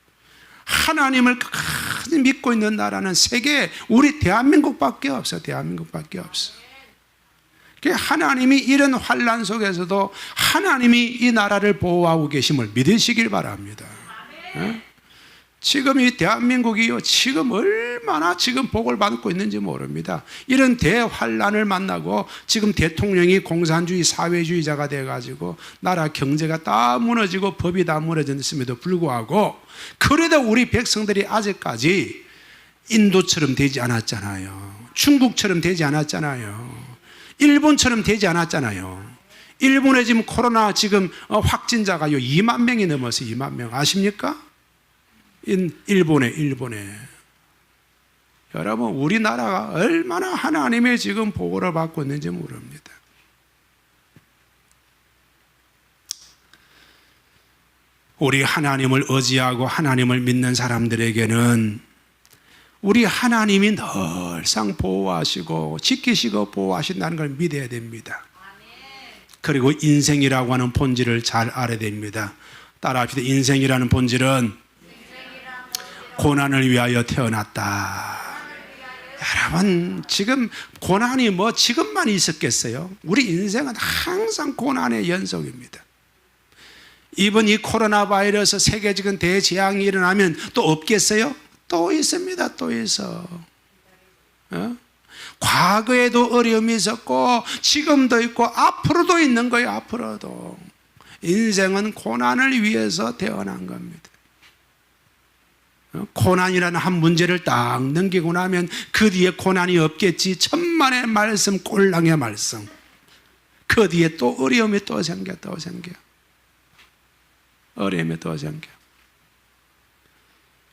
하나님을 끝까지 믿고 있는 나라는 세계 우리 대한민국밖에 없어. 대한민국밖에 없어. 하나님이 이런 환난 속에서도 하나님이 이 나라를 보호하고 계심을 믿으시길 바랍니다. 지금 이 대한민국이요, 지금 얼마나 지금 복을 받고 있는지 모릅니다. 이런 대환란을 만나고 지금 대통령이 공산주의 사회주의자가 돼가지고 나라 경제가 다 무너지고 법이 다 무너졌음에도 불구하고 그래도 우리 백성들이 아직까지 인도처럼 되지 않았잖아요. 중국처럼 되지 않았잖아요. 일본처럼 되지 않았잖아요. 일본에 지금 코로나 지금 확진자가 2만 명이 넘어서 2만 명 아십니까? 일본에 여러분, 우리나라가 얼마나 하나님의 지금 보호를 받고 있는지 모릅니다. 우리 하나님을 의지하고 하나님을 믿는 사람들에게는 우리 하나님이 늘상 보호하시고 지키시고 보호하신다는 걸 믿어야 됩니다. 그리고 인생이라고 하는 본질을 잘 알아야 됩니다. 따라합시다. 인생이라는 본질은 고난을 위하여 태어났다. 여러분, 지금 고난이 뭐 지금만 있었겠어요? 우리 인생은 항상 고난의 연속입니다. 이번 이 코로나 바이러스 세계적인 대재앙이 일어나면 또 없겠어요? 또 있습니다. 또 있어. 과거에도 어려움이 있었고 지금도 있고 앞으로도 있는 거예요. 앞으로도. 인생은 고난을 위해서 태어난 겁니다. 고난이라는 한 문제를 딱 넘기고 나면 그 뒤에 고난이 없겠지. 천만의 말씀, 꼴랑의 말씀. 그 뒤에 또 어려움이 또 생겨. 어려움이 또 생겨.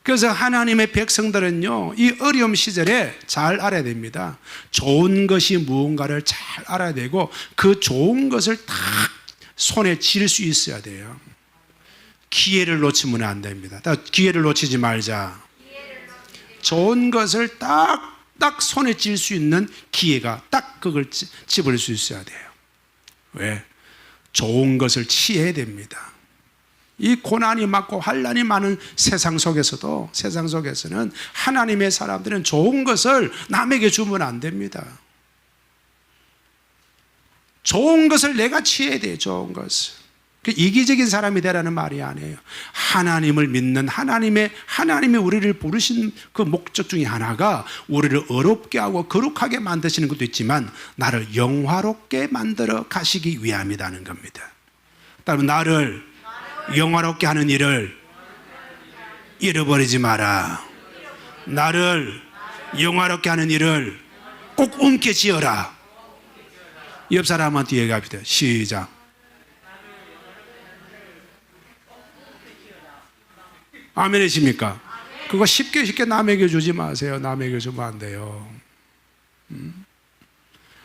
그래서 하나님의 백성들은요, 이 어려움 시절에 잘 알아야 됩니다. 좋은 것이 무언가를 잘 알아야 되고 그 좋은 것을 딱 손에 쥘 수 있어야 돼요. 기회를 놓치면 안 됩니다. 기회를 놓치지 말자. 좋은 것을 딱 손에 쥘 수 있는 기회가 딱 그걸 집을 수 있어야 돼요. 왜? 좋은 것을 취해야 됩니다. 이 고난이 많고 환난이 많은 세상 속에서는 하나님의 사람들은 좋은 것을 남에게 주면 안 됩니다. 좋은 것을 내가 취해야 돼요. 좋은 것을. 그 이기적인 사람이 되라는 말이 아니에요. 하나님을 믿는 하나님이 우리를 부르신 그 목적 중에 하나가 우리를 어렵게 하고 거룩하게 만드시는 것도 있지만 나를 영화롭게 만들어 가시기 위함이라는 겁니다. 따라서 나를 영화롭게 하는 일을 잃어버리지 마라. 나를 영화롭게 하는 일을 꼭 움켜쥐어라. 옆 사람한테 얘기합니다. 시작. 아멘이십니까? 그거 쉽게 남에게 주지 마세요. 남에게 주면 안 돼요.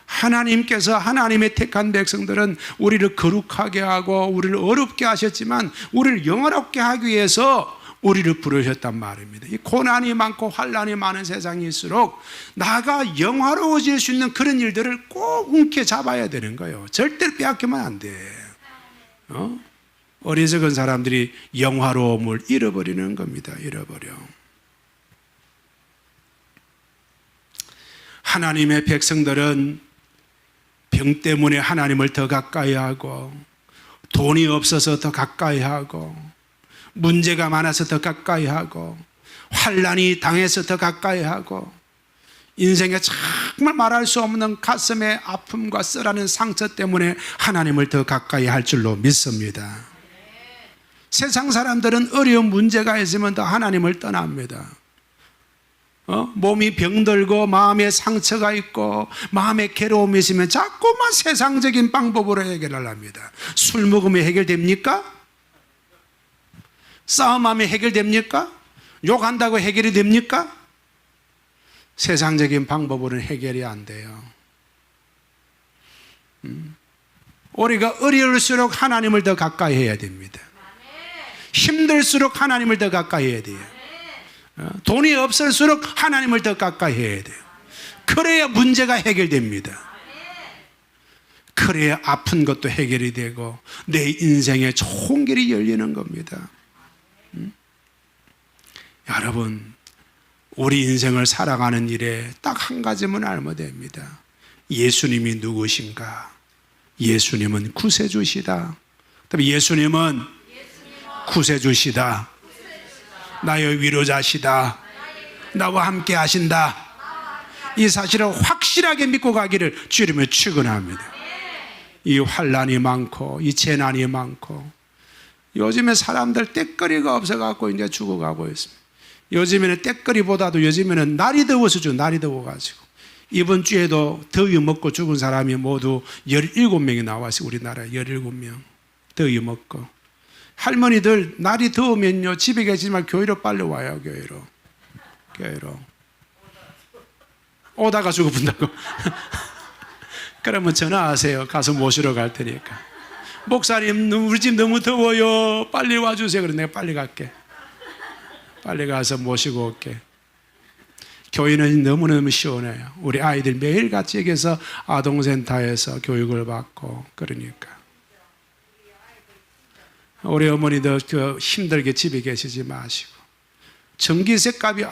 하나님께서 하나님의 택한 백성들은 우리를 거룩하게 하고 우리를 어렵게 하셨지만 우리를 영화롭게 하기 위해서 우리를 부르셨단 말입니다. 이 고난이 많고 환난이 많은 세상일수록 나가 영화로워질 수 있는 그런 일들을 꼭 움켜잡아야 되는 거예요. 절대로 빼앗기면 안 돼. 어리석은 사람들이 영화로움을 잃어버리는 겁니다. 잃어버려. 하나님의 백성들은 병 때문에 하나님을 더 가까이 하고 돈이 없어서 더 가까이 하고 문제가 많아서 더 가까이 하고 환난이 당해서 더 가까이 하고 인생에 정말 말할 수 없는 가슴의 아픔과 쓰라는 상처 때문에 하나님을 더 가까이 할 줄로 믿습니다. 세상 사람들은 어려운 문제가 있으면 더 하나님을 떠납니다. 몸이 병들고 마음에 상처가 있고 마음에 괴로움이 있으면 자꾸만 세상적인 방법으로 해결을 합니다. 술 먹으면 해결됩니까? 싸움하면 해결됩니까? 욕한다고 해결이 됩니까? 세상적인 방법으로는 해결이 안 돼요. 우리가 어려울수록 하나님을 더 가까이 해야 됩니다. 힘들수록 하나님을 더 가까이 해야 돼요. 돈이 없을수록 하나님을 더 가까이 해야 돼요. 그래야 문제가 해결됩니다. 그래야 아픈 것도 해결이 되고 내 인생에 좋은 길이 열리는 겁니다. 여러분, 우리 인생을 살아가는 일에 딱 한 가지만 알면 됩니다. 예수님이 누구신가? 예수님은 구세주시다. 예수님은 구세주시다. 나의 위로자시다. 나와 함께 하신다. 이 사실을 확실하게 믿고 가기를 주님을 축원합니다. 이 환난이 많고 이 재난이 많고 요즘에 사람들 떼거리가 없어갖고 이제 죽어가고 있습니다. 요즘에는 떼거리보다도 요즘에는 날이 더워서 날이 더워가지고 이번 주에도 더위 먹고 죽은 사람이 모두 17명이 나왔어요. 우리나라에 17명 더위 먹고. 할머니들 날이 더우면요 집에 계시지만 교회로 빨리 와요. 교회로 오다가 죽어본다고. 그러면 전화하세요. 가서 모시러 갈 테니까. 목사님 우리 집 너무 더워요. 빨리 와주세요. 그래 내가 빨리 갈게. 빨리 가서 모시고 올게. 교회는 너무너무 시원해요. 우리 아이들 매일같이 여기서 아동센터에서 교육을 받고 그러니까. 우리 어머니도 힘들게 집에 계시지 마시고 전기세 값이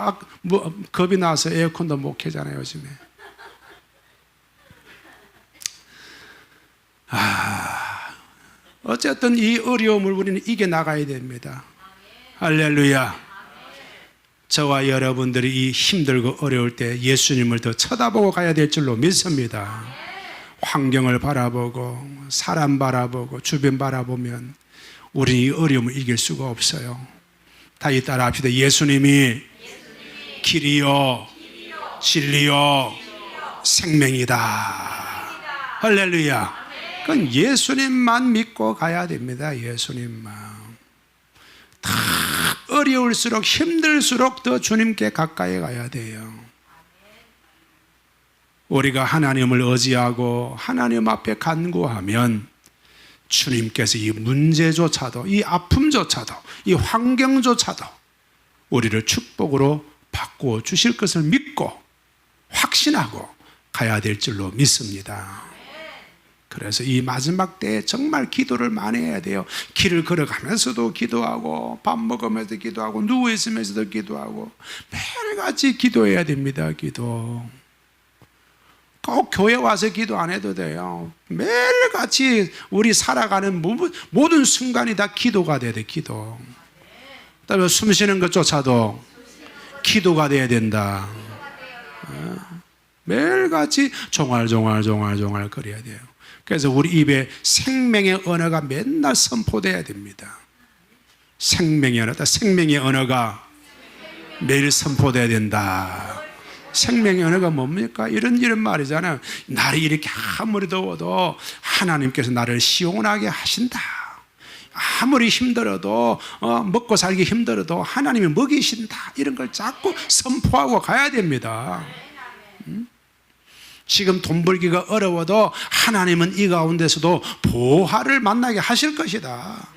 겁이 나서 에어컨도 못 켜잖아요 요즘에. 어쨌든 이 어려움을 우리는 이겨나가야 됩니다. 할렐루야. 저와 여러분들이 이 힘들고 어려울 때 예수님을 더 쳐다보고 가야 될 줄로 믿습니다. 환경을 바라보고 사람 바라보고 주변 바라보면 우리는 이 어려움을 이길 수가 없어요. 다시 따라 합시다. 예수님이 길이요 진리요 생명이다. 할렐루야. 그건 예수님만 믿고 가야 됩니다. 예수님만. 다 어려울수록 힘들수록 더 주님께 가까이 가야 돼요. 우리가 하나님을 의지하고 하나님 앞에 간구하면 주님께서 이 문제조차도 이 아픔조차도 이 환경조차도 우리를 축복으로 바꾸어 주실 것을 믿고 확신하고 가야 될 줄로 믿습니다. 그래서 이 마지막 때에 정말 기도를 많이 해야 돼요. 길을 걸어가면서도 기도하고 밥 먹으면서도 기도하고 누워 있으면서도 기도하고 매일같이 기도해야 됩니다. 기도. 꼭 교회 와서 기도 안 해도 돼요. 매일같이 우리 살아가는 모든 순간이 다 기도가 돼야 돼. 기도. 그다음에 숨 쉬는 것조차도 기도가 돼야 된다. 매일같이 종알종알 거려야 돼요. 그래서 우리 입에 생명의 언어가 맨날 선포돼야 됩니다. 생명의 언어가 매일 선포돼야 된다. 생명의 언어가 뭡니까? 이런 말이잖아요. 날이 이렇게 아무리 더워도 하나님께서 나를 시원하게 하신다. 아무리 힘들어도 먹고 살기 힘들어도 하나님이 먹이신다. 이런 걸 자꾸 선포하고 가야 됩니다. 지금 돈 벌기가 어려워도 하나님은 이 가운데서도 보화를 만나게 하실 것이다.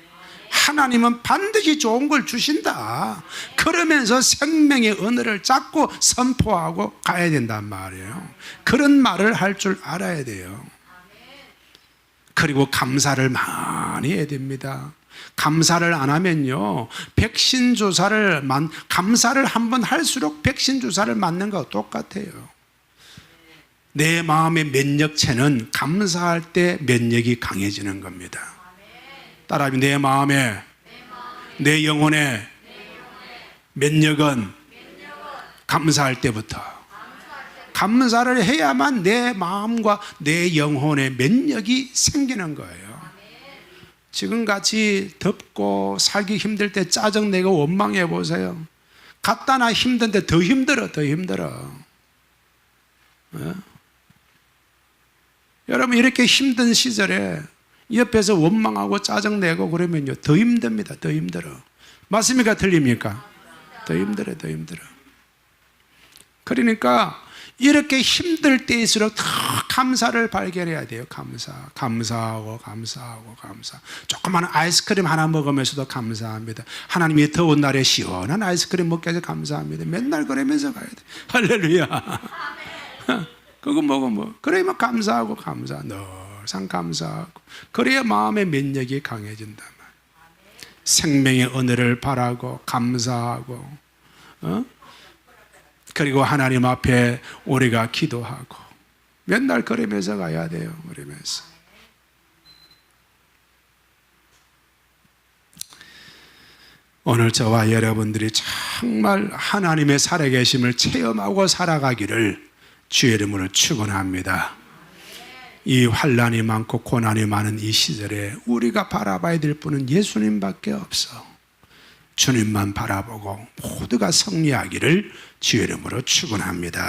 하나님은 반드시 좋은 걸 주신다. 그러면서 생명의 언어를 자꾸 선포하고 가야 된단 말이에요. 그런 말을 할 줄 알아야 돼요. 그리고 감사를 많이 해야 됩니다. 감사를 안 하면요, 감사를 한번 할수록 백신 주사를 맞는 거 똑같아요. 내 마음의 면역체는 감사할 때 면역이 강해지는 겁니다. 따라하면 내 마음에, 내 영혼의 면역은 감사할 때부터. 감사를 해야만 내 마음과 내 영혼의 면역이 생기는 거예요. 지금같이 덥고 살기 힘들 때 짜증내고 원망해 보세요. 갖다 놔 힘든데 더 힘들어. 여러분, 이렇게 힘든 시절에 옆에서 원망하고 짜증내고 그러면요, 더 힘듭니다. 더 힘들어. 맞습니까? 틀립니까? 더 힘들어. 그러니까 이렇게 힘들 때일수록 더 감사를 발견해야 돼요. 감사하고. 조그마한 아이스크림 하나 먹으면서도 감사합니다. 하나님이 더운 날에 시원한 아이스크림 먹게 해서 감사합니다. 맨날 그러면서 가야 돼. 할렐루야. 그거 먹으면 그러면 감사하고 늘상 감사하고, 그래야 마음의 면역이 강해진단 말이에요. 생명의 언어를 바라고 감사하고, 그리고 하나님 앞에 우리가 기도하고 맨날 그러면서 가야 돼요. 그러면서 오늘 저와 여러분들이 정말 하나님의 살아계심을 체험하고 살아가기를 주의 이름으로 축원합니다. 이 환난이 많고 고난이 많은 이 시절에 우리가 바라봐야 될 분은 예수님밖에 없어. 주님만 바라보고 모두가 승리하기를 주의 이름으로 축원합니다.